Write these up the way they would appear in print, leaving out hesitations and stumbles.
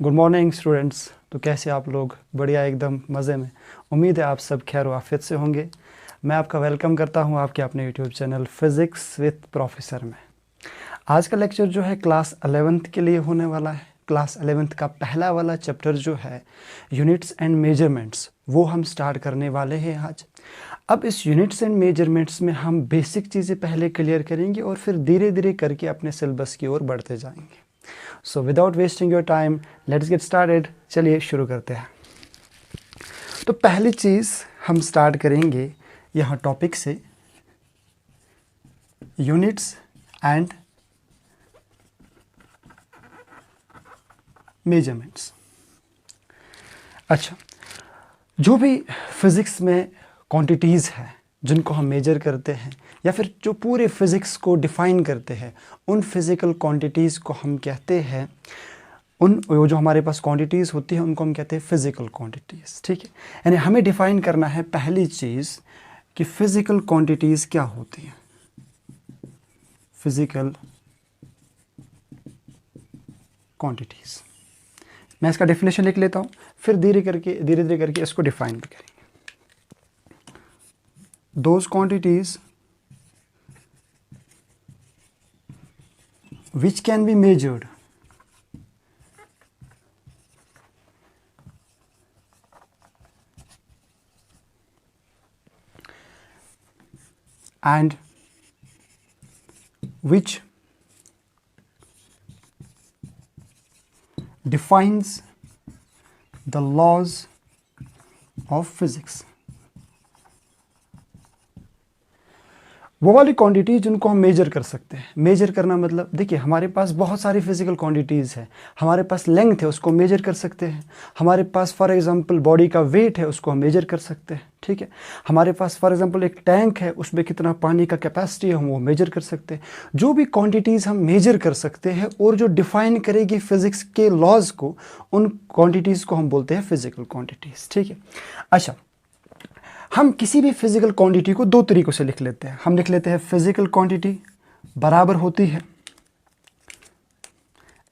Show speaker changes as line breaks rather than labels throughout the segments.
Good morning students. तो कैसे आप लोग? बढ़िया, एकदम मज़े में। उम्मीद है आप सब खैर आफियत से होंगे। मैं आपका वेलकम करता हूं आपके अपने YouTube channel physics with professor में। आज का लेक्चर जो है क्लास 11th के लिए होने वाला है। क्लास 11th का पहला वाला चैप्टर जो है यूनिट्स एंड मेजरमेंट्स, वो हम स्टार्ट करने वाले हैं आज। अब इस यूनिट्स एंड मेजरमेंट्स में हम बेसिक चीज़ें पहले क्लियर करेंगे और फिर धीरे धीरे करके अपने सिलेबस की ओर बढ़ते जाएंगे। So without wasting your time let's get started. चलिए शुरू करते हैं। तो पहली चीज़ हम स्टार्ट करेंगे यहाँ टॉपिक से, यूनिट्स एंड मेजरमेंट्स। अच्छा, जो भी फिज़िक्स में क्वांटिटीज़ है जिनको हम मेजर करते हैं या फिर जो पूरे फिज़िक्स को डिफ़ाइन करते हैं, उन फिज़िकल क्वांटिटीज़ को हम कहते हैं, जो हमारे पास क्वांटिटीज़ होती हैं उनको हम कहते हैं फिज़िकल क्वांटिटीज़। ठीक है, यानी हमें डिफ़ाइन करना है पहली चीज़ कि फ़िज़िकल क्वांटिटीज़ क्या होती हैं। फिज़िकल क्वांटिटीज़, मैं इसका डेफिनेशन लिख लेता हूँ, फिर धीरे धीरे करके इसको डिफ़ाइन भी करेंगे। Those quantities which can be measured and which defines the laws of physics। वो वाली क्वांटिटी जिनको हम मेजर कर सकते हैं। मेजर करना मतलब, देखिए हमारे पास बहुत सारी फिजिकल क्वांटिटीज़ है। हमारे पास लेंथ है, उसको मेजर कर सकते हैं। हमारे पास फॉर एग्जांपल बॉडी का वेट है, उसको हम मेजर कर सकते हैं। ठीक है, हमारे पास फॉर एग्जांपल एक टैंक है, उसमें कितना पानी का कैपेसिटी है, हम वो मेजर कर सकते हैं। जो भी क्वांटिटीज़ हम मेजर कर सकते हैं और जो डिफाइन करेगी फिज़िक्स के लॉज को, उन क्वान्टिटीज़ को हम बोलते हैं फिजिकल क्वान्टिटीज़। ठीक है, अच्छा, हम किसी भी फिजिकल क्वांटिटी को दो तरीकों से लिख लेते हैं। हम लिख लेते हैं फिजिकल क्वांटिटी बराबर होती है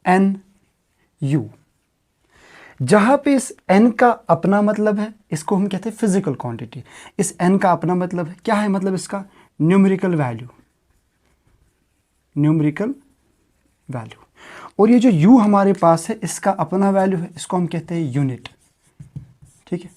एन यू। जहां पे इस एन का अपना मतलब है, इसको हम कहते हैं फिजिकल क्वांटिटी। इस एन का अपना मतलब है, क्या है मतलब इसका? Numerical value, numerical value. और ये जो यू हमारे पास है, इसका अपना वैल्यू है, इसको हम कहते हैं यूनिट। ठीक है,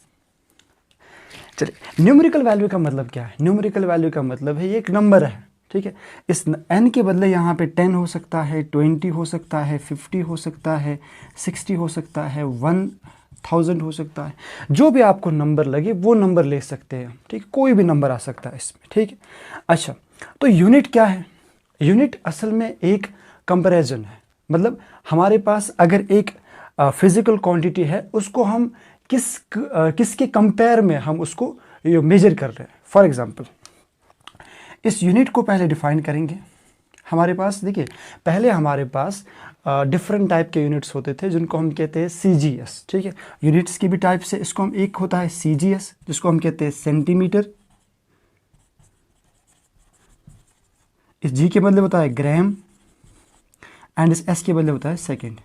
चलिए, न्यूमेरिकल वैल्यू का मतलब क्या है? न्यूमेरिकल वैल्यू का मतलब है ये एक नंबर है। ठीक है, इस n के बदले यहाँ पे 10 हो सकता है, 20 हो सकता है, 50 हो सकता है, 60 हो सकता है, 1000 हो सकता है। जो भी आपको नंबर लगे वो नंबर ले सकते हैं। ठीक है, कोई भी नंबर आ सकता है इसमें। ठीक है, अच्छा, तो यूनिट क्या है? यूनिट असल में एक कंपैरिजन है। मतलब हमारे पास अगर एक फिजिकल क्वांटिटी है, उसको हम किसके कंपेयर में हम उसको मेजर कर रहे हैं। फॉर एग्जांपल, इस यूनिट को पहले डिफाइन करेंगे। हमारे पास देखिए, पहले हमारे पास डिफरेंट टाइप के यूनिट्स होते थे जिनको हम कहते हैं सीजीएस। ठीक है, यूनिट्स की भी टाइप से इसको हम, एक होता है सीजीएस जिसको हम कहते हैं सेंटीमीटर, इस जी के बदले होता है ग्राम, एंड इस एस के बदले होता है सेकेंड।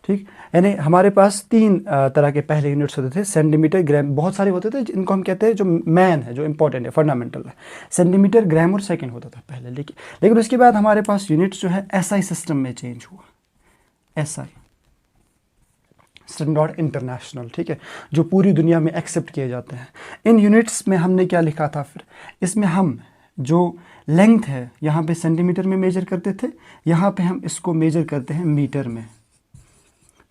ठीक, यानी हमारे पास तीन तरह के पहले यूनिट्स होते थे, सेंटीमीटर, ग्राम, बहुत सारे होते थे जिनको हम कहते हैं जो मैन है, जो इंपॉर्टेंट है, फंडामेंटल है। सेंटीमीटर, ग्राम और सेकंड होता था पहले, लेकिन उसके बाद हमारे पास यूनिट्स जो है एसआई सिस्टम में चेंज हुआ। SI, standard international. ठीक है, जो पूरी दुनिया में एक्सेप्ट किए जाते हैं। इन यूनिट्स में हमने क्या लिखा था फिर? इसमें हम जो लेंथ है यहाँ पे सेंटीमीटर में मेजर करते थे, यहाँ पे हम इसको मेजर करते हैं मीटर में।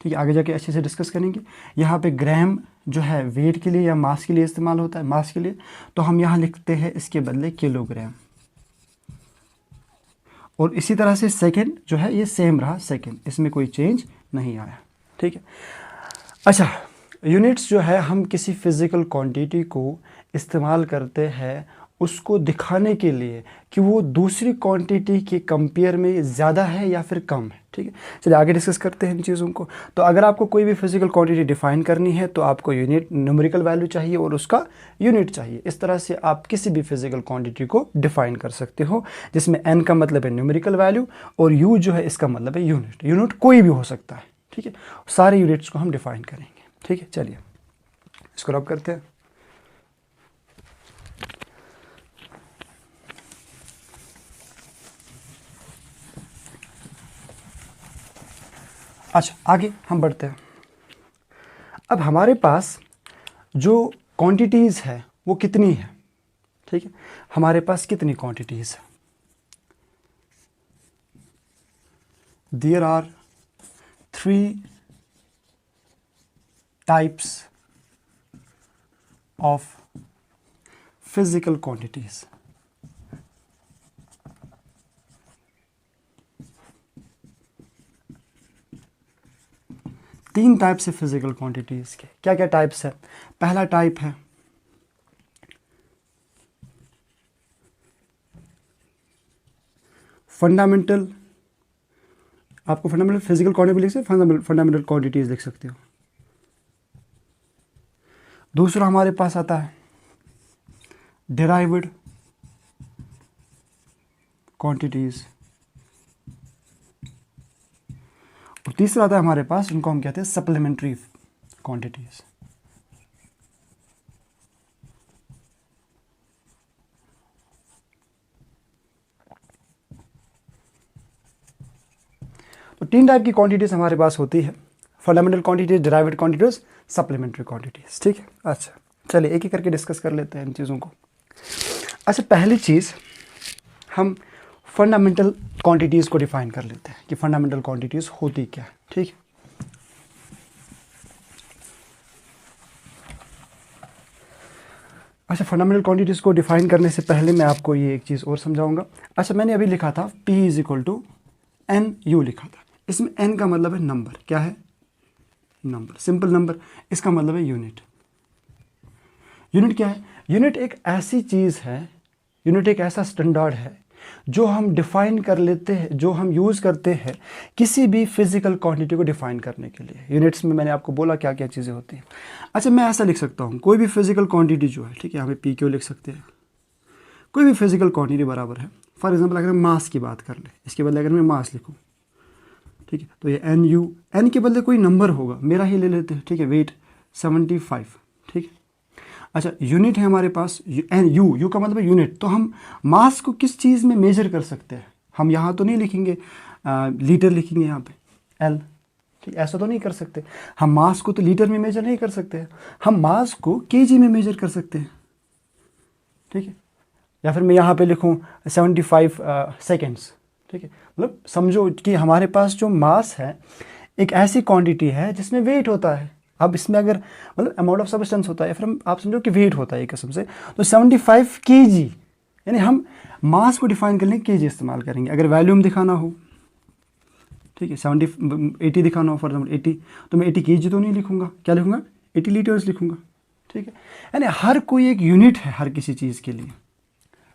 ठीक है, आगे जाके अच्छे से डिस्कस करेंगे। यहाँ पे ग्राम जो है वेट के लिए या मास के लिए इस्तेमाल होता है, मास के लिए, तो हम यहाँ लिखते हैं इसके बदले किलोग्राम। और इसी तरह से सेकंड जो है ये सेम रहा, सेकंड, इसमें कोई चेंज नहीं आया। ठीक है, अच्छा, यूनिट्स जो है हम किसी फिजिकल क्वांटिटी को इस्तेमाल करते हैं उसको दिखाने के लिए कि वो दूसरी क्वांटिटी के कंपेयर में ज़्यादा है या फिर कम है। ठीक है, चलिए आगे डिस्कस करते हैं इन चीज़ों को। तो अगर आपको कोई भी फिजिकल क्वांटिटी डिफाइन करनी है तो आपको यूनिट, न्यूमेरिकल वैल्यू चाहिए और उसका यूनिट चाहिए। इस तरह से आप किसी भी फिजिकल क्वांटिटी को डिफाइन कर सकते हो, जिसमें n का मतलब है न्यूमेरिकल वैल्यू और u जो है इसका मतलब है यूनिट। यूनिट कोई भी हो सकता है। ठीक ठीक है, सारे यूनिट्स को हम डिफाइन करेंगे। ठीक है, चलिए इसको रब करते हैं। अच्छा, आगे हम बढ़ते हैं। अब हमारे पास जो क्वांटिटीज़ है वो कितनी है? ठीक है, हमारे पास कितनी क्वांटिटीज़ है? There are 3 types of physical quantities. तीन टाइप से फिजिकल क्वांटिटीज़ के क्या क्या टाइप्स है? पहला टाइप है फंडामेंटल, आपको फंडामेंटल फिजिकल क्वांटिटी लिख सकते हो, फंडामेंटल क्वांटिटीज़ लिख सकते हो। दूसरा हमारे पास आता है डिराइव्ड क्वांटिटीज़, और तीसरा आता है हमारे पास, उनको हम कहते हैं सप्लीमेंट्री क्वांटिटीज़। तो तीन टाइप की क्वांटिटीज़ हमारे पास होती है, fundamental quantities, derived quantities, supplementary quantities. ठीक है, अच्छा चलिए एक एक करके डिस्कस कर लेते हैं इन चीज़ों को। अच्छा, पहली चीज़ हम फंडामेंटल क्वांटिटीज़ को डिफाइन कर लेते हैं कि फंडामेंटल क्वांटिटीज़ होती क्या है। ठीक है, अच्छा फंडामेंटल क्वांटिटीज़ को डिफाइन करने से पहले मैं आपको ये एक चीज़ और समझाऊंगा। अच्छा, मैंने अभी लिखा था P = NU लिखा था, इसमें N का मतलब है नंबर, क्या है? नंबर, सिंपल नंबर, इसका मतलब है यूनिट। यूनिट क्या है? यूनिट एक ऐसी चीज़ है, यूनिट एक ऐसा स्टैंडर्ड है जो हम डिफाइन कर लेते हैं, जो हम यूज़ करते हैं किसी भी फिजिकल क्वांटिटी को डिफाइन करने के लिए। यूनिट्स में मैंने आपको बोला क्या क्या चीज़ें होती हैं। अच्छा, मैं ऐसा लिख सकता हूँ, कोई भी फिजिकल क्वांटिटी जो है, ठीक है, यहाँ पे PQ लिख सकते हैं, कोई भी फिजिकल क्वांटिटी बराबर है, फॉर एग्जाम्पल अगर हम मास की बात कर लें, इसके बदले अगर मैं मास लिखूँ, ठीक है, तो ये NU, N के बदले कोई नंबर होगा, मेरा ही ले लेते हैं, ठीक है, वेट 75, ठीक है। अच्छा, यूनिट है हमारे पास यू का मतलब है यूनिट, तो हम मास को किस चीज़ में मेजर कर सकते हैं? हम यहाँ तो नहीं लिखेंगे लीटर, लिखेंगे यहाँ पे L, ठीक, ऐसा तो नहीं कर सकते। हम मास को तो लीटर में मेजर नहीं कर सकते हैं, हम मास को केजी में मेजर कर सकते हैं, ठीक है। या फिर मैं यहाँ पे लिखूँ 75 सेकेंड्स, ठीक है, मतलब समझो कि हमारे पास जो मास है एक ऐसी क्वांटिटी है जिसमें वेट होता है। अब इसमें अगर मतलब अमाउंट ऑफ सब्सटेंस होता है, फिर हम आप समझो कि वेट होता है एक किस्म से, तो 75 kg, यानी हम मास को डिफाइन करने के लिए kg इस्तेमाल करेंगे। अगर वॉल्यूम दिखाना हो, ठीक है, 80 दिखाना हो, फॉर एग्जाम्पल 80, तो मैं 80 kg तो नहीं लिखूंगा, क्या लिखूंगा? 80 लीटर्स लिखूंगा, ठीक है। यानी हर कोई एक यूनिट है, हर किसी चीज़ के लिए,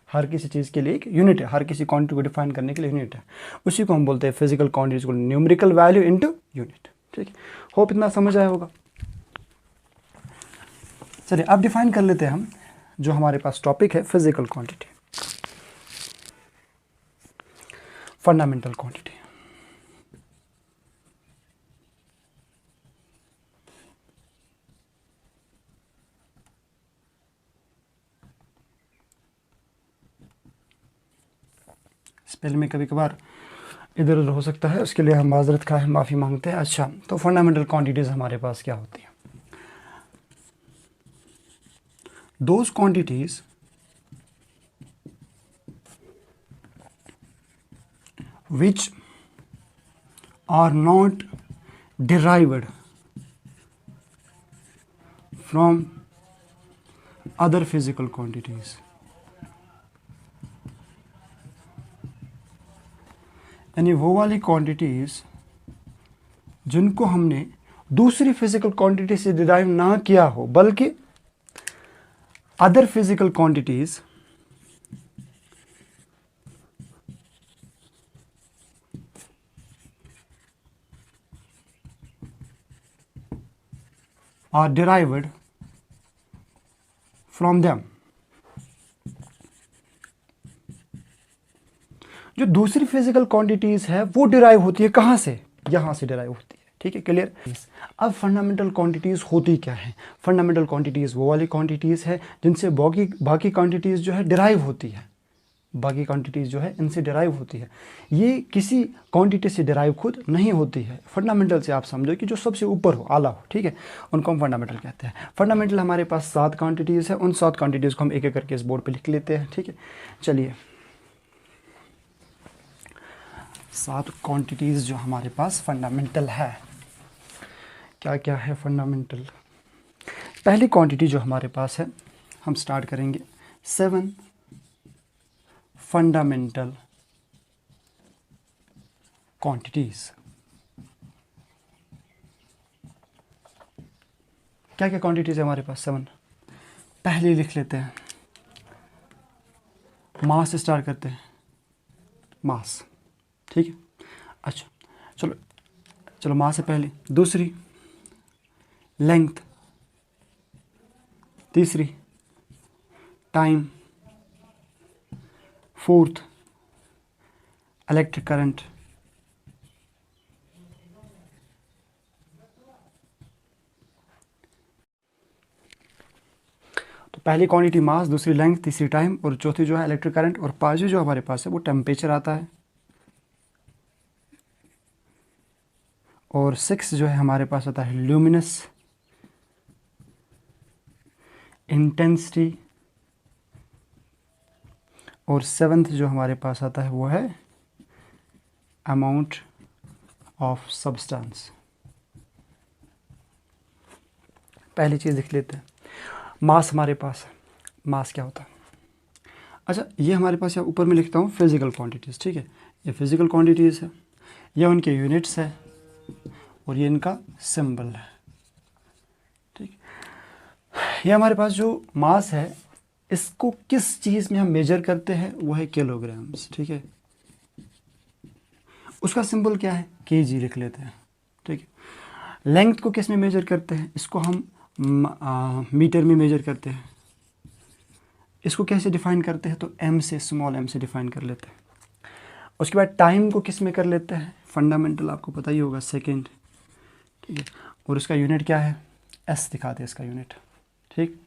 हर किसी चीज़ के लिए एक यूनिट है, हर किसी क्वांटिटी को डिफाइन करने के लिए यूनिट है। उसी को हम बोलते हैं फिजिकल क्वांटिटीज को न्यूमेरिकल वैल्यू इनटू यूनिट, ठीक है। होप इतना समझ आया होगा। चलिए अब डिफाइन कर लेते हैं हम जो हमारे पास टॉपिक है, physical quantity, fundamental quantity. Spell में कभी कभार इधर उधर हो सकता है, उसके लिए हम माजरत का है, माफ़ी मांगते हैं। अच्छा, तो फंडामेंटल क्वांटिटीज़ हमारे पास क्या होती हैं? Those quantities which are not derived from other physical quantities, यानी वो वाली क्वांटिटीज़ जिनको हमने दूसरी फिजिकल क्वांटिटी से डिराइव ना किया हो, बल्कि other physical quantities are derived from them. जो दूसरी फिजिकल क्वांटिटीज है वो डिराइव होती है कहाँ से? यहाँ से डिराइव होती है, ठीक है, क्लियर। अब फंडामेंटल क्वांटिटीज़ होती क्या है? फंडामेंटल क्वांटिटीज़ वो वाली क्वांटिटीज़ है जिनसे बाकी क्वांटिटीज़ जो है डिराइव होती है, बाकी क्वांटिटीज़ जो है इनसे डिराइव होती है। ये किसी क्वांटिटी से डिराइव खुद नहीं होती है। फंडामेंटल से आप समझो कि जो सबसे ऊपर हो, आला हो, ठीक है, उनको हम फंडामेंटल कहते हैं। फंडामेंटल हमारे पास 7 क्वांटिटीज़ है, उन 7 क्वांटिटीज़ को हम एक एक करके इस बोर्ड पे लिख लेते हैं, ठीक है। चलिए, 7 क्वांटिटीज़ जो हमारे पास फंडामेंटल है, क्या क्या है फंडामेंटल। पहली क्वांटिटी जो हमारे पास है, हम स्टार्ट करेंगे 7 फंडामेंटल क्वांटिटीज। क्या क्या क्वांटिटीज है हमारे पास? 7। पहले लिख लेते हैं, मास से स्टार्ट करते हैं, मास, ठीक है। अच्छा, चलो चलो, मास से पहले। दूसरी लेंथ, तीसरी टाइम, फोर्थ इलेक्ट्रिक करंट, तो पहली क्वांटिटी मास, दूसरी लेंथ, तीसरी टाइम और चौथी जो है इलेक्ट्रिक करंट, और पांचवी जो हमारे पास है वो टेम्परेचर आता है, और 6 जो है हमारे पास आता है ल्यूमिनस इंटेंसिटी, और 7th जो हमारे पास आता है वो है अमाउंट ऑफ सब्सटेंस। पहली चीज़ लिख लेते हैं, मास हमारे पास है। मास क्या होता है? अच्छा, ये हमारे पास यहाँ ऊपर में लिखता हूँ फिजिकल क्वांटिटीज़, ठीक है। ये फिजिकल क्वांटिटीज़ है, ये उनके यूनिट्स है, और ये इनका सिंबल है, ठीक। ये हमारे पास जो मास है, इसको किस चीज़ में हम मेजर करते हैं? वो है किलोग्राम्स, ठीक है। उसका सिंबल क्या है? केजी लिख लेते हैं, ठीक है। लेंथ को किस में मेजर करते हैं? इसको हम मीटर में मेजर करते हैं। इसको कैसे डिफाइन करते हैं? तो एम से, स्मॉल एम से डिफाइन कर लेते हैं। उसके बाद टाइम को किस में कर लेते हैं? फंडामेंटल आपको पता ही होगा, सेकेंड, ठीक है। और उसका यूनिट क्या है? एस दिखाते हैं इसका यूनिट, ठीक।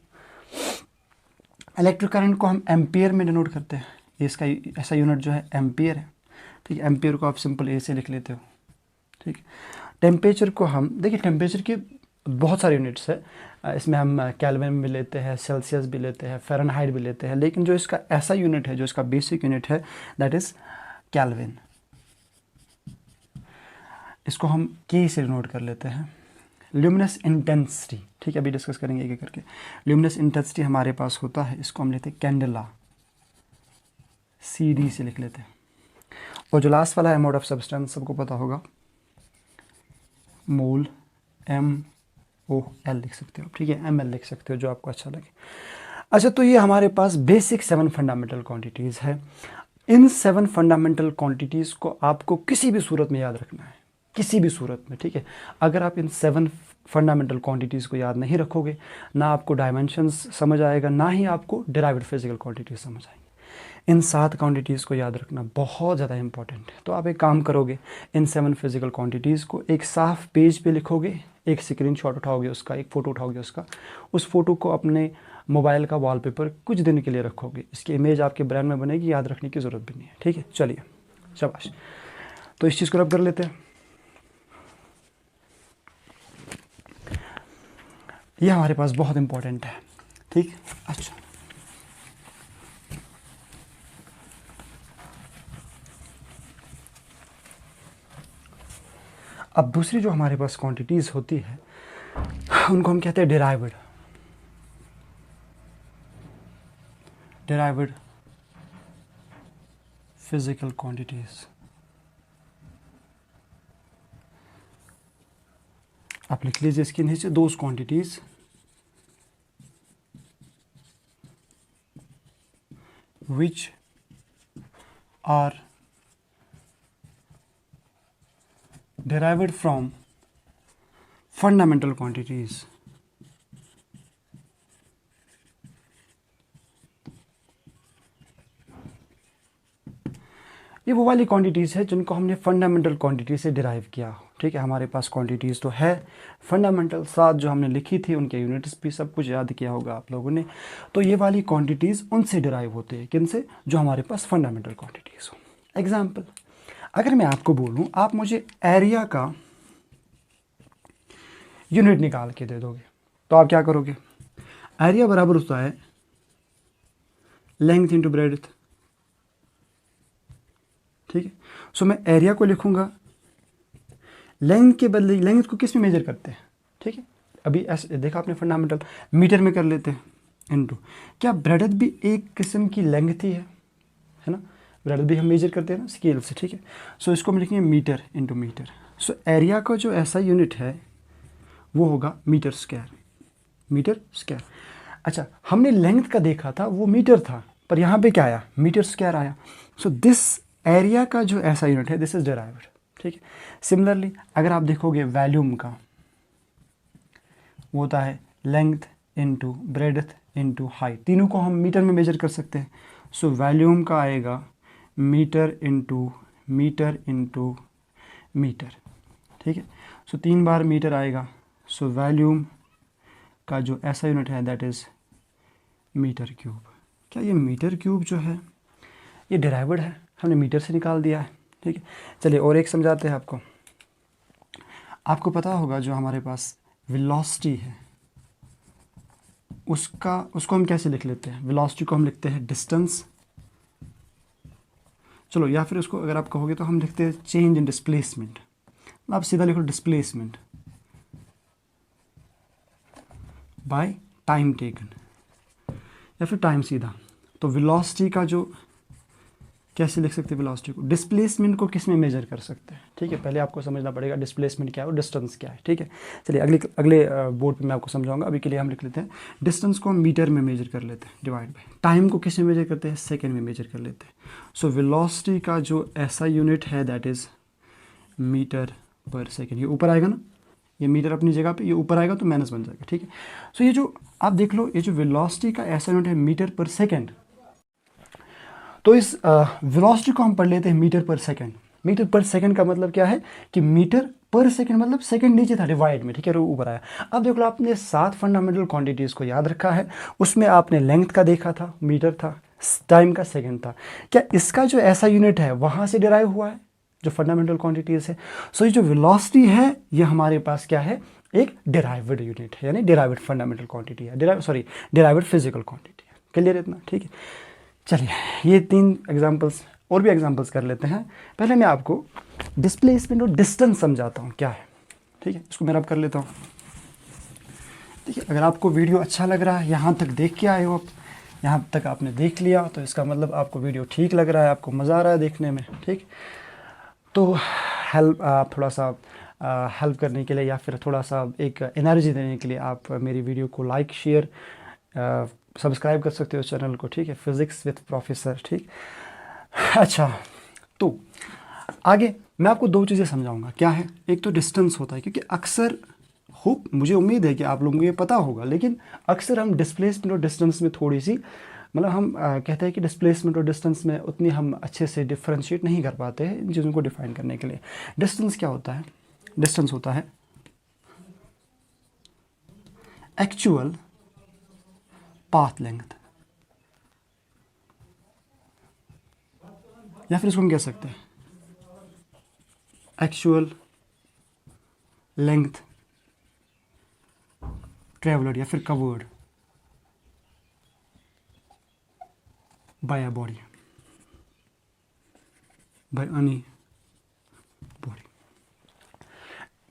इलेक्ट्रिक करंट को हम एम्पियर में डिनोट करते हैं, ये इसका ऐसा यूनिट जो है एम्पियर है, ठीक है। एम्पियर को आप सिंपल ए से लिख लेते हो, ठीक। टेम्परेचर को हम, देखिए टेम्परेचर के बहुत सारे यूनिट्स है, इसमें हम केल्विन भी लेते हैं, सेल्सियस भी लेते हैं, फ़ारेनहाइट भी लेते हैं, लेकिन जो इसका ऐसा यूनिट है, जो इसका बेसिक यूनिट है, दैट इज़ केल्विन। इसको हम के से डिनोट कर लेते हैं। ल्यूमिनस इंटेंसिटी, ठीक है, अभी डिस्कस करेंगे एक एक करके। ल्यूमिनस इंटेंसिटी हमारे पास होता है, इसको हम लेते हैं कैंडेला, सी डी से लिख लेते हैं। और जो लास्ट वाला अमाउंट ऑफ सब्सटेंस सबको पता होगा, मोल, एम ओ एल लिख सकते हो, ठीक है, एम एल लिख सकते हो, जो आपको अच्छा लगे। अच्छा, तो ये हमारे पास बेसिक 7 फंडामेंटल क्वांटिटीज़ है। इन 7 फंडामेंटल क्वांटिटीज़ को आपको किसी भी सूरत में याद रखना है, किसी भी सूरत में, ठीक है। अगर आप इन 7 फंडामेंटल क्वांटिटीज़ को याद नहीं रखोगे, ना आपको डायमेंशंस समझ आएगा, ना ही आपको डिराइव्ड फिजिकल क्वांटिटीज समझ आएंगे। इन 7 क्वांटिटीज़ को याद रखना बहुत ज़्यादा इंपॉर्टेंट है। तो आप एक काम करोगे, इन 7 फिजिकल क्वांटिटीज़ को एक साफ पेज पे लिखोगे, एक स्क्रीनशॉट उठाओगे उसका, एक फ़ोटो उठाओगे उसका, उस फोटो को अपने मोबाइल का वॉलपेपर कुछ दिन के लिए रखोगे, इसकी इमेज आपके ब्रेन में बनेगी, याद रखने की ज़रूरत भी नहीं है, ठीक है। चलिए, शाबाश। तो इस चीज़ को रब कर लेते हैं। ये हमारे पास बहुत इंपॉर्टेंट है, ठीक। अच्छा, अब दूसरी जो हमारे पास क्वांटिटीज़ होती है, उनको हम कहते हैं डिराइव्ड फिजिकल क्वांटिटीज़। आप लिख लीजिए इसके नीचे, those quantities which are derived from fundamental quantities. ये वो वाली क्वांटिटीज़ है जिनको हमने फंडामेंटल क्वांटिटी से डिराइव किया हो, ठीक है। हमारे पास क्वांटिटीज़ तो है फंडामेंटल, साथ जो हमने लिखी थी उनके यूनिट्स भी सब कुछ याद किया होगा आप लोगों ने। तो ये वाली क्वांटिटीज़ उनसे डिराइव होते हैं, किन से, जो हमारे पास फंडामेंटल क्वांटिटीज़ हो। एग्जाम्पल, अगर मैं आपको बोलूँ आप मुझे एरिया का यूनिट निकाल के दे दोगे तो आप क्या करोगे? एरिया बराबर होता है लेंथ इंटू ब्रेड्थ, ठीक है। सो मैं एरिया को लिखूंगा, लेंथ के बदले लेंथ को किस में मेजर करते हैं, ठीक है। अभी ऐसे देखा आपने फंडामेंटल मीटर में कर लेते हैं, इनटू क्या ब्रेड्थ भी एक किस्म की लेंथ ही है ना। ब्रेड्थ भी हम मेजर करते हैं ना स्केल से, ठीक है। सो इसको हम लिखेंगे metre into metre. So area का जो ऐसा यूनिट है वो होगा मीटर स्क्वायर, मीटर स्क्वायर। अच्छा, हमने लेंथ का देखा था वो मीटर था, पर यहाँ पे क्या आया, मीटर स्क्वायर आया। सो दिस एरिया का जो ऐसा यूनिट है दिस इज डिराइव्ड, ठीक है। सिमिलरली अगर आप देखोगे वॉल्यूम का, वो होता है length into breadth into height, तीनों को हम मीटर में मेजर कर सकते हैं। सो वॉल्यूम का आएगा metre into metre into metre, ठीक है। सो 3 बार मीटर आएगा। सो वॉल्यूम का जो ऐसा यूनिट है दैट इज़ मीटर क्यूब। क्या ये मीटर क्यूब जो है ये डिराइव्ड है, हमने मीटर से निकाल दिया है, ठीक है। चलिए और एक समझाते हैं आपको। आपको पता होगा जो हमारे पास वेलोसिटी है उसको हम कैसे लिख लेते हैं? वेलोसिटी को हम लिखते हैं डिस्टेंस, चलो, या फिर उसको अगर आप कहोगे तो हम लिखते हैं चेंज इन डिस्प्लेसमेंट। आप सीधा लिखो डिस्प्लेसमेंट बाय टाइम टेकन, या फिर टाइम सीधा। तो वेलोसिटी का जो कैसे लिख सकते हैं, वेलोसिटी को डिस्प्लेसमेंट को किस में मेजर कर सकते हैं, ठीक है। पहले आपको समझना पड़ेगा डिस्प्लेसमेंट क्या है और डिस्टेंस क्या है, ठीक है। चलिए अगले बोर्ड पे मैं आपको समझाऊंगा। अभी के लिए हम लिख लेते हैं डिस्टेंस को हम मीटर में मेजर कर लेते हैं डिवाइड बाय टाइम को किस में मेजर करते हैं, सेकेंड में मेजर कर लेते हैं। सो वेलोसिटी का जो ऐसा यूनिट है that is metre per second. ये ऊपर आएगा ना, ये मीटर अपनी जगह पे, ये ऊपर आएगा तो माइनस बन जाएगा, ठीक है। सो ये जो आप देख लो, ये जो वेलोसिटी का ऐसा यूनिट है मीटर पर सेकेंड, तो इस वेलोसिटी को हम पढ़ लेते हैं metre per second. Metre per second का मतलब क्या है कि मीटर पर सेकेंड मतलब सेकेंड नीचे था डिवाइड में, ठीक है, ऊपर आया। अब देख लो आपने 7 फंडामेंटल क्वांटिटीज़ को याद रखा है, उसमें आपने लेंथ का देखा था मीटर था, टाइम का सेकेंड था। क्या इसका जो ऐसा यूनिट है वहाँ से डिराइव हुआ है जो फंडामेंटल क्वांटिटीज़ है? सो ये जो वेलोसिटी है ये हमारे पास क्या है, एक डिराइव्ड यूनिट है, यानी डिराइव्ड फंडामेंटल क्वांटिटी है, डिराइव्ड फिजिकल क्वांटिटी है। क्लियर इतना, ठीक है। चलिए ये 3 एग्जांपल्स और भी एग्जांपल्स कर लेते हैं। पहले मैं आपको डिस्प्लेसमेंट और डिस्टेंस समझाता हूँ क्या है, ठीक है। इसको मैं अब कर लेता हूँ। देखिए, अगर आपको वीडियो अच्छा लग रहा है, यहाँ तक देख के आए हो आप, यहाँ तक आपने देख लिया, तो इसका मतलब आपको वीडियो ठीक लग रहा है, आपको मज़ा आ रहा है देखने में, ठीक। तो थोड़ा सा हेल्प करने के लिए या फिर थोड़ा सा एक एनर्जी देने के लिए आप मेरी वीडियो को लाइक शेयर सब्सक्राइब कर सकते हो चैनल को, ठीक है, फिज़िक्स विद प्रोफेसर, ठीक। अच्छा, तो आगे मैं आपको 2 चीज़ें समझाऊंगा। क्या है, एक तो डिस्टेंस होता है, क्योंकि अक्सर मुझे उम्मीद है कि आप लोगों को ये पता होगा, लेकिन अक्सर हम डिस्प्लेसमेंट और डिस्टेंस में थोड़ी सी मतलब हम कहते हैं कि डिस्प्लेसमेंट और डिस्टेंस में उतनी हम अच्छे से डिफ्रेंशिएट नहीं कर पाते हैं इन चीज़ों को डिफाइन करने के लिए। डिस्टेंस क्या होता है? डिस्टेंस होता है एक्चुअल पाथ लेंथ, या फिर इसको हम कह सकते हैं एक्चुअल लेंथ ट्रेवलड, या फिर covered by a body, by any body.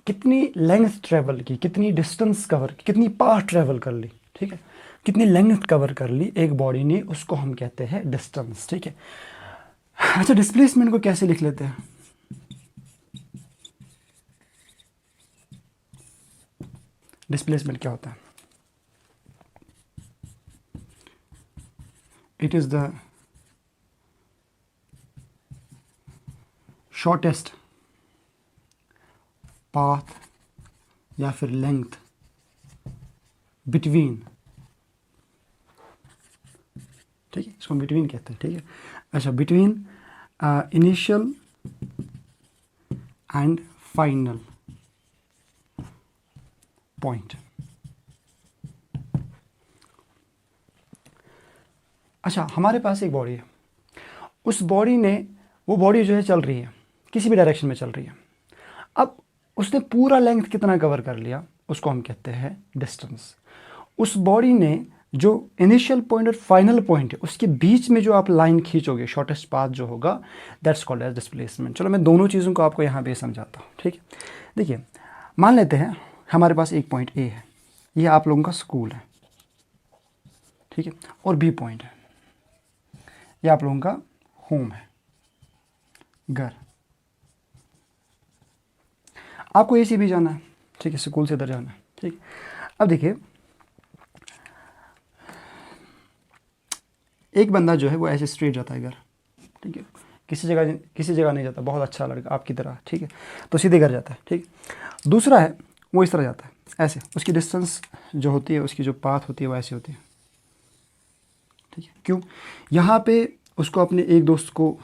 कितनी लेंथ ट्रेवल की, कितनी डिस्टेंस कवर की, कितनी पाथ ट्रेवल कर ली, ठीक है, कितनी लेंथ कवर कर ली एक बॉडी ने, उसको हम कहते हैं डिस्टेंस, ठीक है। अच्छा, डिस्प्लेसमेंट को कैसे लिख लेते हैं? डिस्प्लेसमेंट क्या होता है? It is the shortest path या फिर लेंथ बिटवीन, ठीक है, इसको बिटवीन कहते हैं, ठीक है। अच्छा, between initial and final point. अच्छा, हमारे पास एक बॉडी है, उस बॉडी ने, वो बॉडी जो है चल रही है, किसी भी डायरेक्शन में चल रही है। अब उसने पूरा लेंथ कितना कवर कर लिया, उसको हम कहते हैं डिस्टेंस। उस बॉडी ने जो इनिशियल पॉइंट और फाइनल पॉइंट है उसके बीच में जो आप लाइन खींचोगे, शॉर्टेस्ट पाथ जो होगा, दैट्स कॉल्ड एज डिस्प्लेसमेंट। चलो मैं दोनों चीज़ों को आपको यहाँ पे समझाता हूँ, ठीक है। देखिए, मान लेते हैं हमारे पास एक पॉइंट ए है, ये आप लोगों का स्कूल है, ठीक है, और बी पॉइंट है, ये आप लोगों का होम है, घर। आपको ए से भी जाना है, ठीक है, स्कूल से इधर जाना है, ठीक। अब देखिए, एक बंदा जो है वो ऐसे स्ट्रेट जाता है घर, ठीक है, किसी जगह नहीं जाता, बहुत अच्छा लड़का आपकी तरह, ठीक है, तो सीधे घर जाता है, ठीक। दूसरा है वो इस तरह जाता है, ऐसे, उसकी डिस्टेंस जो होती है, उसकी जो पाथ होती है वो ऐसी होती है, ठीक है। क्यों? यहाँ पे उसको अपने एक दोस्त को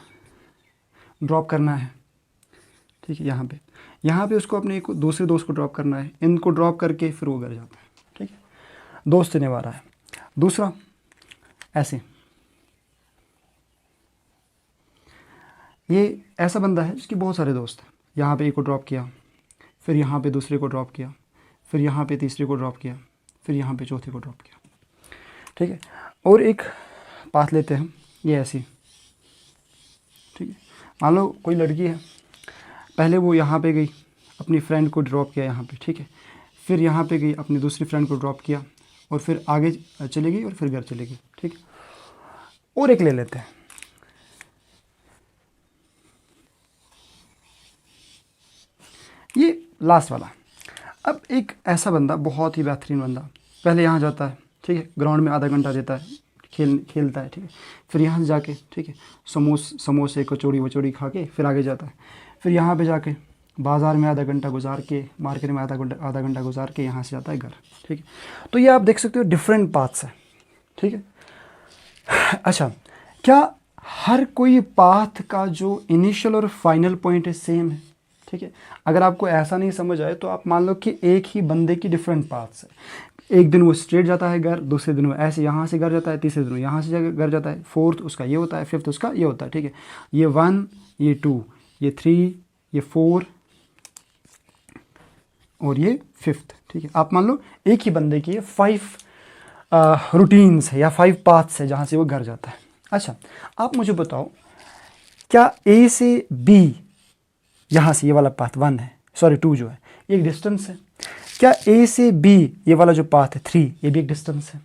ड्रॉप करना है, ठीक है, यहाँ पे उसको अपने एक दूसरे दोस्त को ड्रॉप करना है, इनको ड्रॉप करके फिर वो घर जाता है, ठीक है, दोस्त ने रहा है। दूसरा ऐसे, ये ऐसा बंदा है जिसके बहुत सारे दोस्त हैं, यहाँ पे एक को ड्रॉप किया, फिर यहाँ पे दूसरे को ड्रॉप किया, फिर यहाँ पे तीसरे को ड्रॉप किया, फिर यहाँ पे चौथे को ड्रॉप किया, ठीक है। और एक पाथ लेते हैं, ये ऐसी, ठीक है। मान लो कोई लड़की है, पहले वो यहाँ पे गई, अपनी फ्रेंड को ड्रॉप किया यहाँ पे, ठीक है, फिर यहाँ पे गई, अपनी दूसरी फ्रेंड को ड्रॉप किया, और फिर आगे चली गई, और फिर घर चली गई, ठीक है। और एक ले लेते हैं, ये लास्ट वाला। अब एक ऐसा बंदा, बहुत ही बेहतरीन बंदा, पहले यहाँ जाता है, ठीक है, ग्राउंड में आधा घंटा देता है, खेलता है, ठीक है, फिर यहाँ से जाके, ठीक है, समोसे कचौड़ी वचौड़ी खा के फिर आगे जाता है, फिर यहाँ पे जाके बाज़ार में आधा घंटा गुजार के, मार्केट में आधा घंटा गुजार के यहाँ से जाता है घर, ठीक है। तो ये आप देख सकते हो डिफरेंट पाथ्स है, ठीक है। अच्छा, क्या हर कोई पाथ का जो इनिशियल और फाइनल पॉइंट है सेम है, ठीक है। अगर आपको ऐसा नहीं समझ आए तो आप मान लो कि एक ही बंदे की डिफरेंट पाथ्स है। एक दिन वो स्ट्रेट जाता है घर, दूसरे दिन वो ऐसे यहाँ से घर जाता है, तीसरे दिन वो यहाँ से घर जाता है, फोर्थ उसका ये होता है, फिफ्थ उसका ये होता है, ठीक है। ये 1, ये 2, ये 3, ये 4 और ये 5th, ठीक है। आप मान लो एक ही बंदे की 5 रूटीन्स है या 5 पाथ्स है जहाँ से वो घर जाता है। अच्छा, आप मुझे बताओ, क्या ए से बी, यहाँ से ये वाला पाथ 1 है, सॉरी 2 जो है, एक डिस्टेंस है। क्या ए से बी ये वाला जो पाथ है 3, ये भी एक डिस्टेंस है,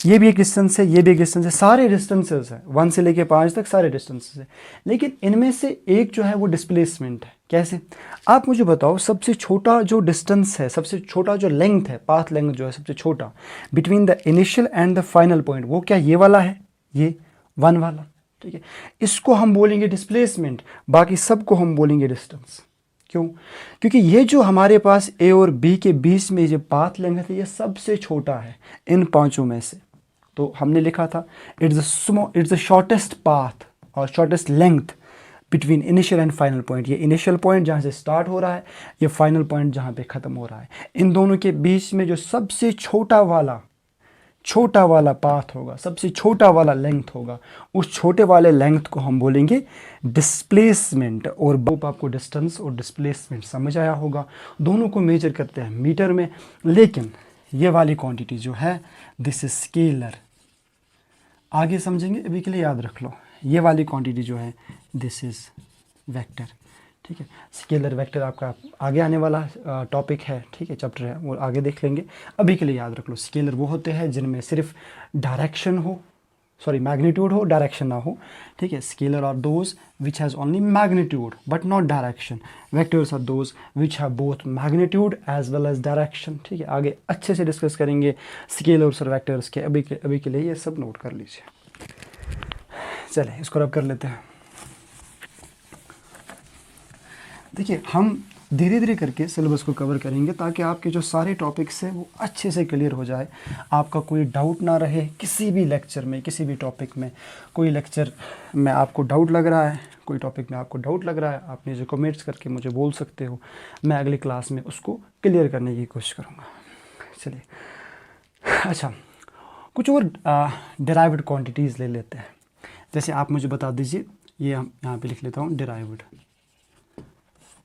ये भी एक डिस्टेंस है, ये भी एक डिस्टेंस है, सारे डिस्टेंसेस है, 1 से लेके 5 तक सारे डिस्टेंसेस है। लेकिन इनमें से एक जो है वो डिस्प्लेसमेंट है। कैसे? आप मुझे बताओ, सबसे छोटा जो डिस्टेंस है, सबसे छोटा जो लेंथ है, पाथ लेंथ जो है सबसे छोटा between the initial and the final point, वो क्या ये वाला है, ये 1 वाला, ठीक है। इसको हम बोलेंगे डिस्प्लेसमेंट, बाकी सबको हम बोलेंगे डिस्टेंस। क्यों? क्योंकि ये जो हमारे पास ए और बी के बीच में ये पाथ लेंथ है, ये सबसे छोटा है इन पांचों में से। तो हमने लिखा था इट्स द शॉर्टेस्ट पाथ और shortest length between initial and final point. ये इनिशियल पॉइंट जहाँ से स्टार्ट हो रहा है, ये फाइनल पॉइंट जहाँ पे ख़त्म हो रहा है। इन दोनों के बीच में जो सबसे छोटा वाला पाथ होगा, सबसे छोटा वाला लेंथ होगा, उस छोटे वाले लेंथ को हम बोलेंगे डिस्प्लेसमेंट। और बहुत आपको डिस्टेंस और डिस्प्लेसमेंट समझ आया होगा। दोनों को मेजर करते हैं मीटर में, लेकिन ये वाली क्वांटिटी जो है दिस इज स्केलर। आगे समझेंगे, अभी के लिए याद रख लो, ये वाली क्वांटिटी जो है दिस इज वेक्टर, ठीक है। स्केलर वेक्टर आपका आगे आने वाला टॉपिक है, ठीक है, चैप्टर है, वो आगे देख लेंगे। अभी के लिए याद रख लो, स्केलर वो होते हैं जिनमें सिर्फ डायरेक्शन हो, सॉरी मैग्नीट्यूड हो, डायरेक्शन ना हो, ठीक है। Scalar are those which has only magnitude but not direction. Vectors are those which have both magnitude as well as direction, ठीक है। आगे अच्छे से डिस्कस करेंगे स्केलर्स और वेक्टर्स के। अभी के लिए ये सब नोट कर लीजिए। चलिए इसको रब कर लेते हैं। देखिए, हम धीरे धीरे करके सिलेबस को कवर करेंगे ताकि आपके जो सारे टॉपिक्स हैं वो अच्छे से क्लियर हो जाए, आपका कोई डाउट ना रहे किसी भी लेक्चर में, किसी भी टॉपिक में। कोई लेक्चर में आपको डाउट लग रहा है, कोई टॉपिक में आपको डाउट लग रहा है, आप मुझे कमेंट्स करके मुझे बोल सकते हो, मैं अगली क्लास में उसको क्लियर करने की कोशिश करूँगा। चलिए, अच्छा, कुछ और डिराइव्ड क्वांटिटीज़ ले लेते हैं। जैसे आप मुझे बता दीजिए, ये हम यहाँ पे लिख लेता हूँ, डिराइव्ड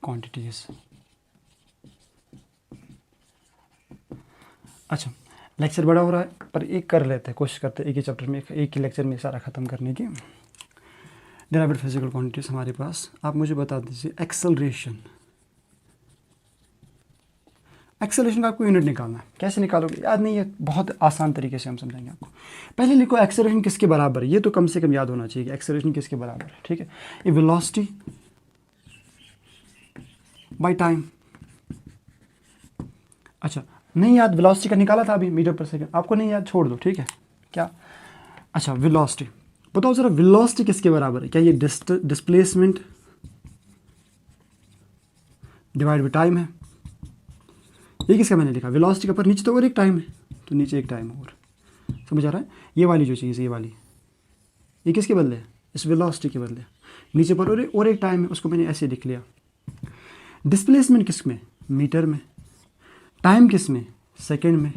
क्वांटिटीज़। अच्छा, लेक्चर बड़ा हो रहा है पर एक कर लेते हैं, कोशिश करते हैं एक ही चैप्टर में, एक ही लेक्चर में सारा ख़त्म करने की। डिराइव्ड फिजिकल क्वांटिटीज़ हमारे पास, आप मुझे बता दीजिए एक्सेलरेशन। एक्सेलरेशन का आपको यूनिट निकालना है, कैसे निकालोगे याद नहीं है, बहुत आसान तरीके से हम समझाएंगे आपको। पहले लिखो एक्सेलरेशन किसके बराबर है, ये तो कम से कम याद होना चाहिए कि एक्सेलरेशन किसके बराबर है, ठीक है। ये वेलोसिटी बाय टाइम। अच्छा, नहीं याद, वेलोसिटी का निकाला था अभी, मीटर पर सेकंड, आपको नहीं याद, छोड़ दो, ठीक है। क्या, अच्छा, वेलोसिटी बताओ ज़रा, वेलोसिटी किसके बराबर है? क्या ये डिस्प्लेसमेंट डिवाइड बाय टाइम है? ये किसका मैंने लिखा, वेलोसिटी का, पर नीचे तो और एक टाइम है, तो नीचे एक टाइम और, समझ आ रहा है? ये वाली जो चीज़ है, ये वाली, ये किसके बदले है? इस वेलोसिटी के बदले। नीचे पर और एक टाइम है, उसको मैंने ऐसे लिख लिया। डिस्प्लेसमेंट किस में? मीटर में। टाइम किस में? सेकेंड में।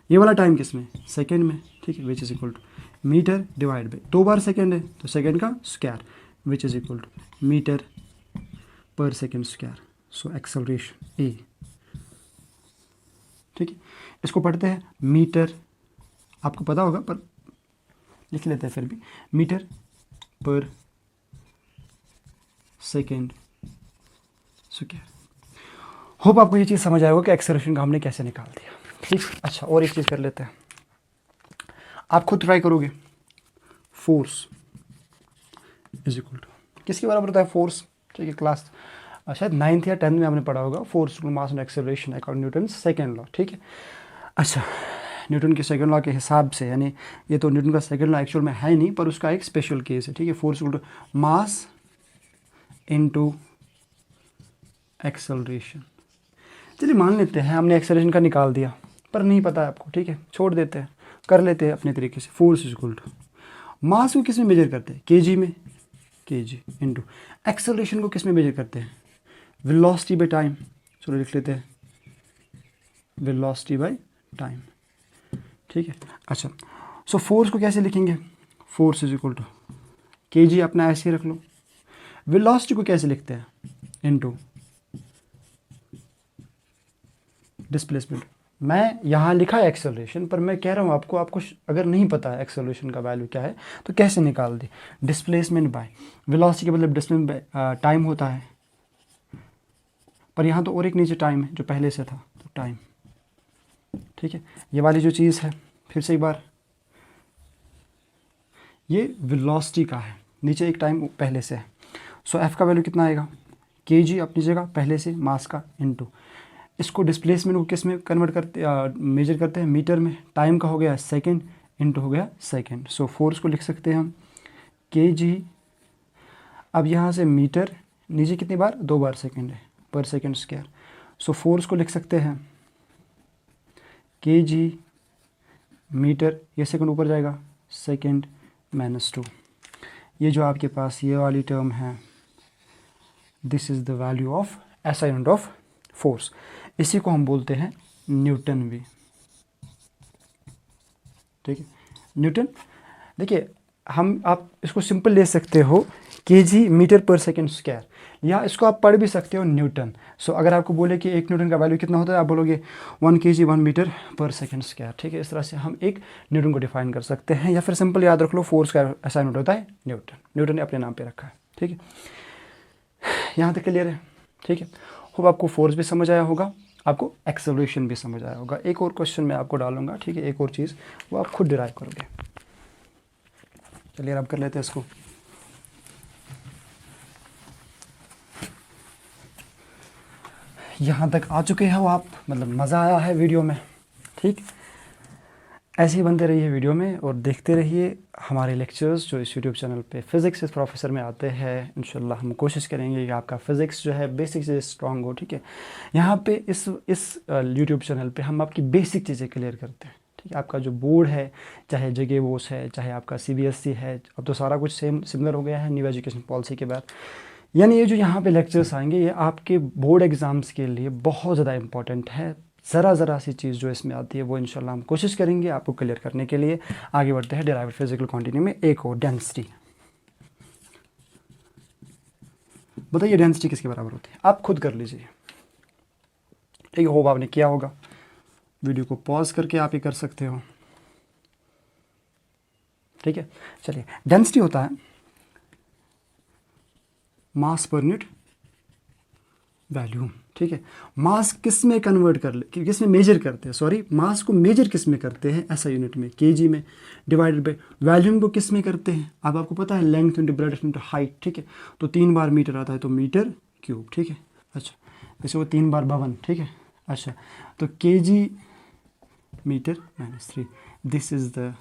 ये वाला टाइम किस में? सेकेंड में, ठीक है। Which is equal to metre divide by, 2 बार सेकेंड है तो सेकेंड का square, which is equal to metre per second square. So acceleration a, ठीक है। इसको पढ़ते हैं मीटर, आपको पता होगा पर लिख लेते हैं फिर भी, metre per second square. Hope आपको ये चीज़ समझ आएगा कि एक्सेलरेशन का हमने कैसे निकाल दिया, ठीक। अच्छा, और एक चीज़ कर लेते हैं, आप खुद ट्राई करोगे। फोर्स इज इक्वल टू किसके बराबर होता है? फोर्स, ठीक है। क्लास शायद 9th या 10th में आपने पढ़ा होगा, force to mass and acceleration according Newton second law, ठीक है। अच्छा, न्यूटन के सेकंड लॉ के हिसाब से, यानी ये तो न्यूटन का सेकंड लॉ एक्चुअल में है नहीं, पर उसका एक स्पेशल केस है, ठीक है। Force equal to mass into acceleration. चलिए मान लेते हैं हमने एक्सेलरेशन का निकाल दिया, पर नहीं पता है आपको, ठीक है, छोड़ देते हैं, कर लेते हैं अपने तरीके से। फोर्स इक्वल टू मास को किस में मेजर करते हैं? केजी में, केजी इनटू एक्सेलरेशन को किस में मेजर करते हैं? Velocity by time. चलो लिख लेते हैं वेलोसिटी बाय टाइम, ठीक है। अच्छा, सो फोर्स को कैसे लिखेंगे? Force is equal to kg, अपना ऐसे ही रख लो। वेलोसिटी को कैसे लिखते हैं? Into displacement. मैं यहाँ लिखा है एक्सेलरेशन, पर मैं कह रहा हूँ आपको अगर नहीं पता है एक्सेलरेशन का वैल्यू क्या है तो कैसे निकाल दी? डिस्प्लेसमेंट बाय वेलोसिटी के मतलब डिस्प्लेसमेंट बाय टाइम होता है, पर यहाँ तो और एक नीचे टाइम है जो पहले से था, तो टाइम, ठीक है। ये वाली जो चीज़ है, फिर से एक बार, ये वेलोसिटी का है, नीचे एक टाइम पहले से है। सो एफ का वैल्यू कितना आएगा? केजी अपनी जगह पहले से, मास का इनटू, इसको डिस्प्लेसमेंट को किस में कन्वर्ट करते, मेजर करते हैं? मीटर में। टाइम का हो गया सेकेंड, इनटू हो गया सेकेंड। सो फोर्स को लिख सकते हैं हम केजी, अब यहाँ से मीटर, नीचे कितनी बार? 2 बार सेकेंड है, पर सेकेंड स्क्वायर। सो फोर्स को लिख सकते हैं केजी मीटर, ये सेकेंड ऊपर जाएगा, सेकेंड -2। ये जो आपके पास ये वाली टर्म है, this is the value of SI unit of force. इसी को हम बोलते हैं न्यूटन भी, ठीक है। न्यूटन, देखिए आप इसको सिंपल ले सकते हो KG metre per second square, या इसको आप पढ़ भी सकते हो न्यूटन। सो अगर आपको बोले कि 1 न्यूटन का वैल्यू कितना होता है, आप बोलोगे 1 kg 1 metre per second square, ठीक है। इस तरह से हम एक न्यूटन को डिफाइन कर सकते हैं, या फिर सिंपल याद रख लो फोर्स का ऐसा यूनिट होता है न्यूटन। न्यूटन ने अपने नाम पे रखा है, ठीक है। यहाँ तक क्लियर है, ठीक है। होप आपको फोर्स भी समझ आया होगा, आपको एक्सेलरेशन भी समझ आया होगा। एक और क्वेश्चन मैं आपको डालूंगा, ठीक है, एक और चीज़, वो आप खुद डिराइव करोगे। चलिए अब कर लेते हैं इसको। यहाँ तक आ चुके हो आप, मतलब मज़ा आया है वीडियो में, ठीक। ऐसे ही बनते रहिए वीडियो में और देखते रहिए हमारे लेक्चर्स जो इस यूट्यूब चैनल पे फ़िज़िक्स इस प्रोफेसर में आते हैं। इंशाल्लाह हम कोशिश करेंगे कि आपका फ़िज़िक्स जो है बेसिक से स्ट्रॉन्ग हो, ठीक है। यहाँ पे इस यूट्यूब चैनल पे हम आपकी बेसिक चीज़ें क्लियर करते हैं, ठीक है। आपका जो बोर्ड है, चाहे जगह बोस है, चाहे आपका CBSE है, अब तो सारा कुछ सेम सिमिलर हो गया है न्यू एजुकेशन पॉलिसी के बाद। यानी ये जो यहाँ पे लेक्चर्स आएंगे ये आपके बोर्ड एग्ज़ाम्स के लिए बहुत ज़्यादा इंपॉर्टेंट है। ज़रा सी चीज़ जो इसमें आती है वो इंशाल्लाह हम कोशिश करेंगे आपको क्लियर करने के लिए। आगे बढ़ते हैं डिराइव्ड फिजिकल क्वांटिटी में एक और डेंसिटी। बताइए डेंसिटी किसके बराबर होती है, आप खुद कर लीजिए, ठीक है। होप आपने किया होगा, वीडियो को पॉज करके आप ये कर सकते हो, ठीक है। चलिए, डेंसिटी होता है मास पर यूनिट वॉल्यूम, ठीक है। मास किस में कन्वर्ट कर ले, किस में मेजर करते हैं, सॉरी, मास को मेजर किस में करते हैं, ऐसा यूनिट में, केजी में, डिवाइडेड बाय वॉल्यूम को किस में करते हैं। अब आपको पता है length into breadth into height, ठीक है। तो 3 बार मीटर आता है तो मीटर क्यूब, ठीक है। अच्छा, जैसे वो 3 बार 52, ठीक है। अच्छा, तो kg metre -3, this is the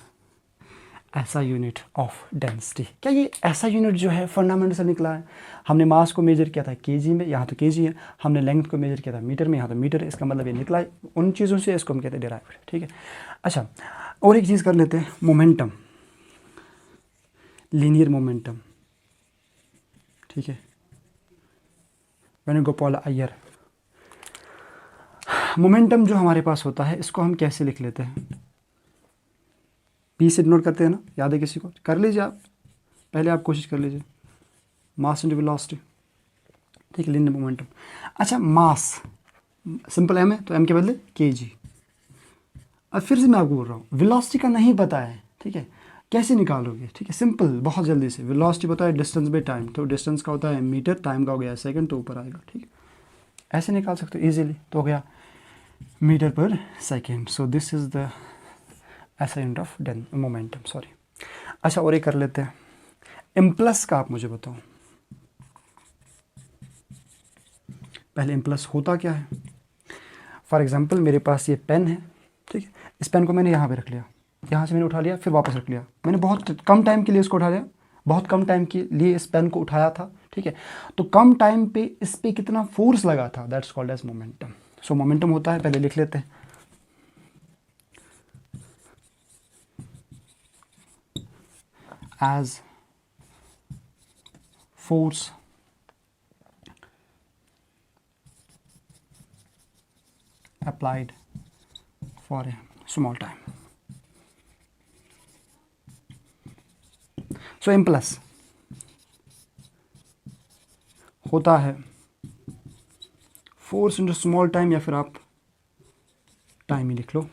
ऐसा यूनिट ऑफ डेंसिटी। क्या ये ऐसा यूनिट जो है फंडामेंटल से निकला है। हमने मास को मेजर किया था केजी में, यहाँ तो केजी है। हमने लेंथ को मेजर किया था मीटर में, यहाँ तो मीटर है। इसका मतलब ये निकला है उन चीज़ों से, इसको हम कहते हैं डिराइव्ड, ठीक है। अच्छा, और एक चीज़ कर लेते हैं, मोमेंटम, लीनियर मोमेंटम, ठीक है। वेनुगोपाल अय्यर, मोमेंटम जो हमारे पास होता है इसको हम कैसे लिख लेते हैं, पी से डिनोट करते हैं ना, याद है किसी को, कर लीजिए आप, पहले आप कोशिश कर लीजिए। मास इंटू वेलोसिटी, ठीक है, लीनियर मोमेंटम। अच्छा, मास सिंपल एम है तो एम के बदले केजी। अब फिर से मैं आपको बोल रहा हूँ, वेलोसिटी का नहीं पता है, ठीक है, कैसे निकालोगे, ठीक है, सिंपल, बहुत जल्दी से। वेलोसिटी पता है डिस्टेंस बाई टाइम, तो डिस्टेंस का होता है मीटर, टाइम का हो गया सेकंड, तो ऊपर आएगा, ठीक है। ऐसे निकाल सकते हो इजीली, तो हो गया metre per second. So this is the ऐसा यूनिट ऑफ मोमेंटम, सॉरी। अच्छा, और एक कर लेते हैं, इम्पल्स का आप मुझे बताओ, पहले इम्पल्स होता क्या है। फॉर एग्जांपल मेरे पास ये पेन है, ठीक है, इस पेन को मैंने यहाँ पे रख लिया, यहाँ से मैंने उठा लिया, फिर वापस रख लिया, मैंने बहुत कम टाइम के लिए इसको उठा लिया, बहुत कम टाइम के लिए इस पेन को उठाया था, ठीक है। तो कम टाइम पे इस पे कितना फोर्स लगा था, that's called as momentum. So momentum होता है, पहले लिख लेते हैं, as force applied for a small time. So impulse होता है फोर्स इंटू स्मॉल टाइम, या फिर आप टाइम ही लिख लो।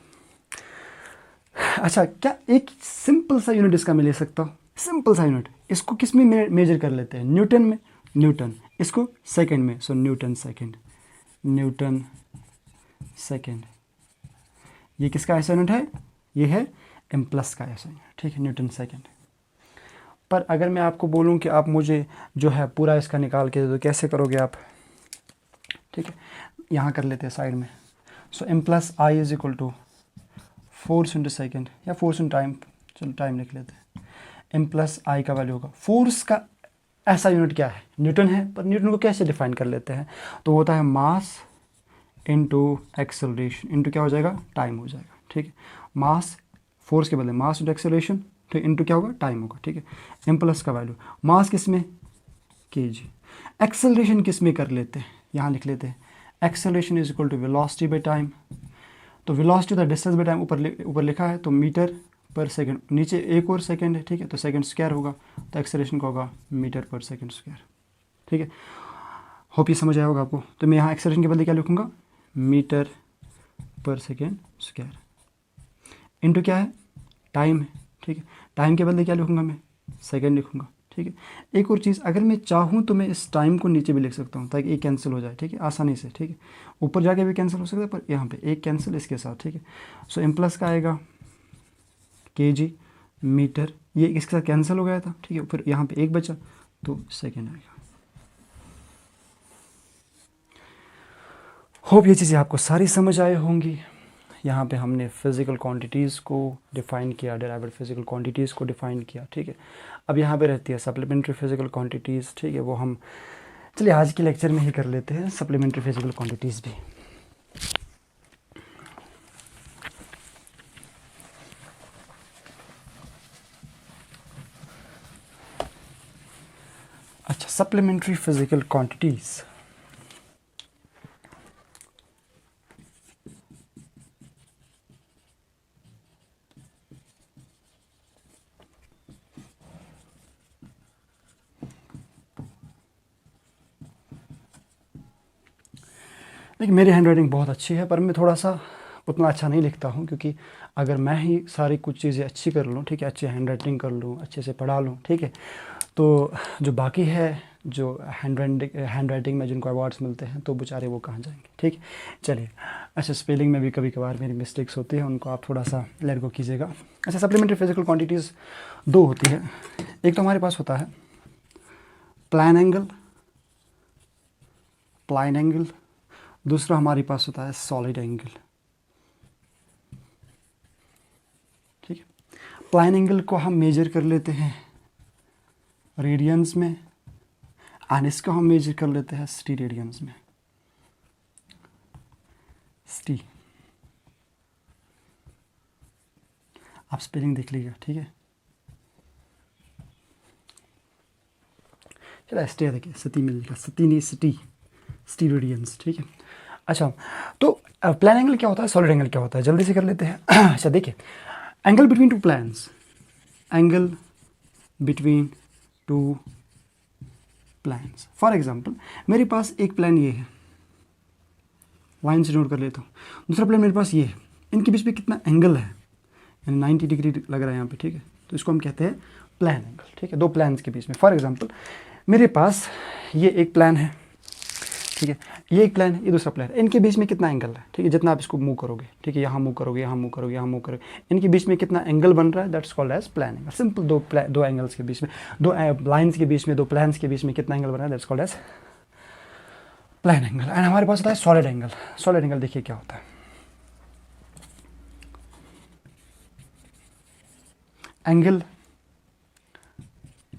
अच्छा, क्या एक सिंपल सा यूनिट इसका मैं ले सकता हूँ, सिंपल सा यूनिट, इसको किस में मेजर कर लेते हैं, न्यूटन में, न्यूटन, इसको सेकंड में, सो न्यूटन सेकंड, न्यूटन सेकंड। ये किसका ऐसा यूनिट है, ये है इम्पल्स का ऐसा यूनिट, ठीक है, न्यूटन सेकंड। पर अगर मैं आपको बोलूँ कि आप मुझे जो है पूरा इसका निकाल के दे दो, कैसे करोगे आप, ठीक है, यहाँ कर लेते हैं साइड में। So impulse I is equal to force into second, या फोर्स इंटू टाइम, चलो टाइम लिख लेते हैं। इम्पल्स आई का वैल्यू होगा, फोर्स का ऐसा यूनिट क्या है, न्यूटन है, पर न्यूटन को कैसे डिफाइन कर लेते हैं, तो होता है मास इंटू एक्सेलरेशन इंटू क्या हो जाएगा, टाइम हो जाएगा, ठीक है। मास, फोर्स के बदले मास इंटू एक्सेलरेशन, ठीक, इंटू क्या होगा, टाइम होगा, ठीक है। इम्पल्स का वैल्यू, मास किस में, केजी, एक्सेलरेशन किस में कर लेते हैं, यहाँ लिख लेते हैं, acceleration is equal to velocity by time. तो velocity the distance by time ऊपर लिखा है, तो मीटर पर सेकंड, नीचे एक और सेकंड है, ठीक है, तो सेकंड स्क्वायर होगा, तो एक्सेलरेशन का होगा मीटर पर सेकंड स्क्वायर, ठीक है। होप ये समझ आया होगा आपको। तो मैं यहाँ एक्सेलरेशन के बदले क्या लिखूँगा, metre per second square, into क्या है, टाइम है, ठीक है। टाइम के बदले क्या लिखूँगा मैं, सेकंड लिखूँगा, ठीक है। एक और चीज़, अगर मैं चाहूँ तो मैं इस टाइम को नीचे भी लिख सकता हूँ ताकि एक कैंसिल हो जाए, ठीक है, आसानी से, ठीक है। ऊपर जाके भी कैंसिल हो सकता है, पर यहाँ पे एक कैंसिल इसके साथ, ठीक है। सो इम्पल्स का आएगा केजी मीटर, ये इसके साथ कैंसिल हो गया था, ठीक है, फिर यहाँ पे एक बचा तो सेकेंड आएगा। होप ये चीज़ें आपको सारी समझ आए होंगी। यहाँ पे हमने फिज़िकल क्वांटिटीज़ को डिफ़ाइन किया, डेराइव्ड फिज़िकल क्वांटिटीज़ को डिफ़ाइन किया, ठीक है। अब यहाँ पे रहती है सप्लीमेंट्री फिज़िकल क्वांटिटीज़, ठीक है, वो हम चलिए आज के लेक्चर में ही कर लेते हैं, सप्लीमेंट्री फिज़िकल क्वांटिटीज़ भी। Supplementary physical quantities. देखिए मेरी हैंड राइटिंग बहुत अच्छी है, पर मैं थोड़ा सा उतना अच्छा नहीं लिखता हूँ, क्योंकि अगर मैं ही सारी कुछ चीज़ें अच्छी कर लूँ, ठीक है, अच्छी हैंड राइटिंग कर लूँ, अच्छे से पढ़ा लूँ, ठीक है, तो जो बाकी है, जो हैंड राइटिंग में जिनको अवार्ड्स मिलते हैं, तो बेचारे वो कहाँ जाएंगे, ठीक है। चलिए, अच्छा, स्पेलिंग में भी कभी कभार मेरी मिस्टेक्स होती है, उनको आप थोड़ा सा लेट गो कीजिएगा। अच्छा, सप्लीमेंट्री फिजिकल क्वांटिटीज़ दो होती है। एक तो हमारे पास होता है प्लान एंगल, दूसरा हमारे पास होता है सॉलिड एंगल, ठीक है। प्लान एंगल को हम मेजर कर लेते हैं रेडियंस में, एंड इसको हम मेजर कर लेते हैं स्टी रेडियंस में, स्टी। आप स्पेलिंग देख लीजिएगा, ठीक है। चलो स्टे देखिए, सती मिलेगा, सती नहीं सिटी, स्टी रेडियंस, ठीक है। अच्छा, तो प्लान एंगल क्या होता है, सॉलिड एंगल क्या होता है, जल्दी से कर लेते हैं। अच्छा देखिए, angle between two plans, angle between two plans. For example, मेरे पास एक प्लान ये है, लाइन से नोट कर लेता हूँ। दूसरा प्लान मेरे पास ये है, इनके बीच में कितना एंगल है, यानी 90 डिग्री लग रहा है यहाँ पे, ठीक है, तो इसको हम कहते हैं प्लान एंगल, ठीक है, दो प्लान्स के बीच में। फॉर एग्जांपल, मेरे पास ये एक प्लान है, ठीक है, ये एक प्लान है, ये दूसरा प्लान है, इनके बीच में कितना एंगल है, ठीक है, जितना आप इसको मूव करोगे, ठीक है, यहाँ मूव करोगे, यहाँ मूव करोगे, यहाँ मूव करोगे, इनके बीच में कितना एंगल बन रहा है, that's called as plane angle. Simple, दो एंगल्स के बीच में, दो लाइन्स के बीच में, दो प्लान्स के बीच में कितना एंगल बन रहा है, that's called as plane angle. And हमारे पास होता है सॉलिड एंगल। सॉलिड एंगल देखिए क्या होता है, एंगल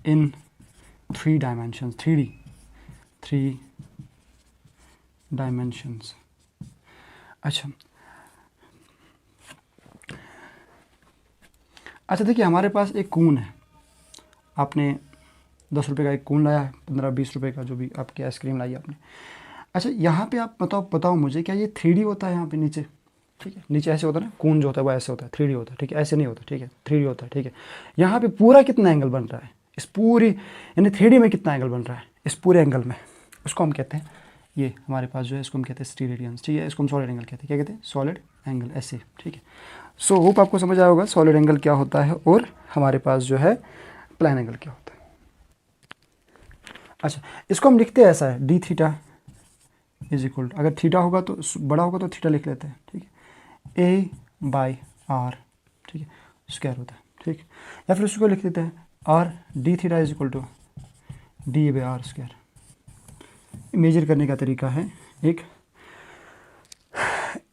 इन 3 डायमेंशंस, 3 डायमेंशंस। अच्छा देखिए, हमारे पास एक कून है, आपने 10 रुपये का एक कून लाया है, 15-20 रुपये का जो भी आपकी आइसक्रीम लाई आपने। अच्छा, यहाँ पे आप बताओ मुझे, क्या ये 3D होता है यहाँ पे नीचे, ठीक है, नीचे ऐसे होता है ना, कून जो होता है वो ऐसे होता है, 3D होता है, ठीक है, ऐसे नहीं होता, ठीक है, 3D होता है, ठीक है। यहाँ पे पूरा कितना एंगल बन रहा है, इस पूरी, यानी 3D में कितना एंगल बन रहा है इस पूरे एंगल में, उसको हम कहते हैं, ये हमारे पास जो है इसको हम कहते हैं स्टी रेडियंस, ठीक है, इसको हम सॉलिड एंगल कहते हैं। क्या कहते हैं, सॉलिड एंगल, ऐसे, ठीक है। सो होप आपको समझ आया होगा सॉलिड एंगल क्या होता है और हमारे पास जो है प्लान एंगल क्या होता है। अच्छा, इसको हम लिखते हैं ऐसा है, d theta is equal to, अगर थीटा होगा तो बड़ा होगा तो थीटा लिख लेते हैं, ठीक है, ए बाई आर, ठीक है, स्क्वायर होता है, ठीक, या फिर उसको लिख देते हैं r d theta is equal to d a by r square. Measure करने का तरीका है एक।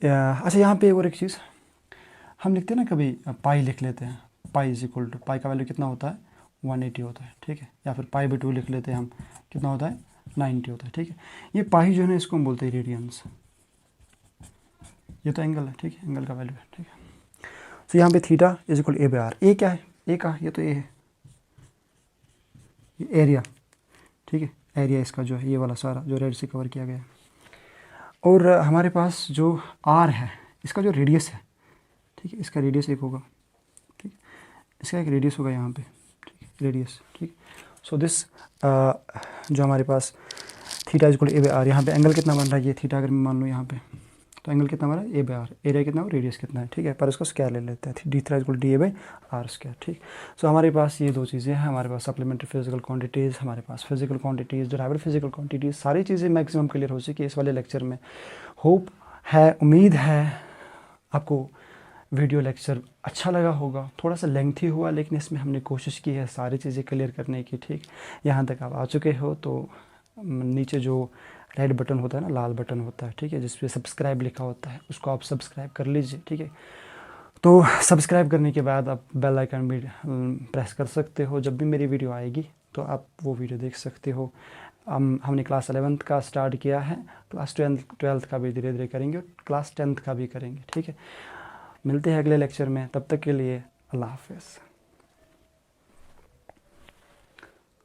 अच्छा, यहाँ पे और एक चीज़ हम लिखते हैं ना, कभी पाई लिख लेते हैं, पाई इज इक्वल टू, पाई का वैल्यू कितना होता है, 180 होता है, ठीक है, या फिर पाई बाई 2 लिख लेते हैं हम, कितना होता है, 90 होता है, ठीक है। ये पाई जो है ना, इसको हम बोलते हैं रेडियंस, ये तो एंगल है, ठीक है, एंगल का वैल्यू है, ठीक है। तो यहाँ पे theta is equal A by R, A क्या है, ए का, ये तो ए है, ये एरिया, ठीक है, एरिया इसका जो है, ये वाला सारा जो रेड से कवर किया गया है। और हमारे पास जो आर है, इसका जो रेडियस है, ठीक है, इसका रेडियस एक होगा, ठीक, इसका एक रेडियस होगा यहाँ पे, ठीक है, रेडियस, ठीक। सो दिस जो हमारे पास theta equal A by R, यहाँ पे एंगल कितना बन रहा है, ये थीटा अगर मैं मान लूँ यहाँ पे, तो एंगल कितना बन रहा है, ए बाई आर, एरिया कितना हो, रेडियस कितना है, ठीक है, पर इसको स्क्वायर ले लेते हैं, d theta equal d a by r square, ठीक। सो हमारे पास ये दो चीज़ें हैं, हमारे पास सप्लीमेंट्री फिजिकल क्वांटिटीज़, हमारे पास physical quantities, derived physical quantities, सारी चीज़ें मैक्सिमम क्लियर हो सके इस वाले लेक्चर में। होप है, उम्मीद है आपको वीडियो लेक्चर अच्छा लगा होगा। थोड़ा सा लेंथी हुआ, लेकिन इसमें हमने कोशिश की है सारी चीज़ें क्लियर करने की, ठीक। यहाँ तक आप आ चुके हो तो नीचे जो रेड बटन होता है ना, लाल बटन होता है, ठीक है, जिस पे सब्सक्राइब लिखा होता है, उसको आप सब्सक्राइब कर लीजिए, ठीक है। तो सब्सक्राइब करने के बाद आप बेल आइकन भी प्रेस कर सकते हो, जब भी मेरी वीडियो आएगी तो आप वो वीडियो देख सकते हो। हमने क्लास 11th का स्टार्ट किया है, क्लास 12th का भी धीरे धीरे करेंगे और क्लास 10th का भी करेंगे, ठीक है। मिलते हैं अगले लेक्चर में, तब तक के लिए अल्लाह हाफ़िज़।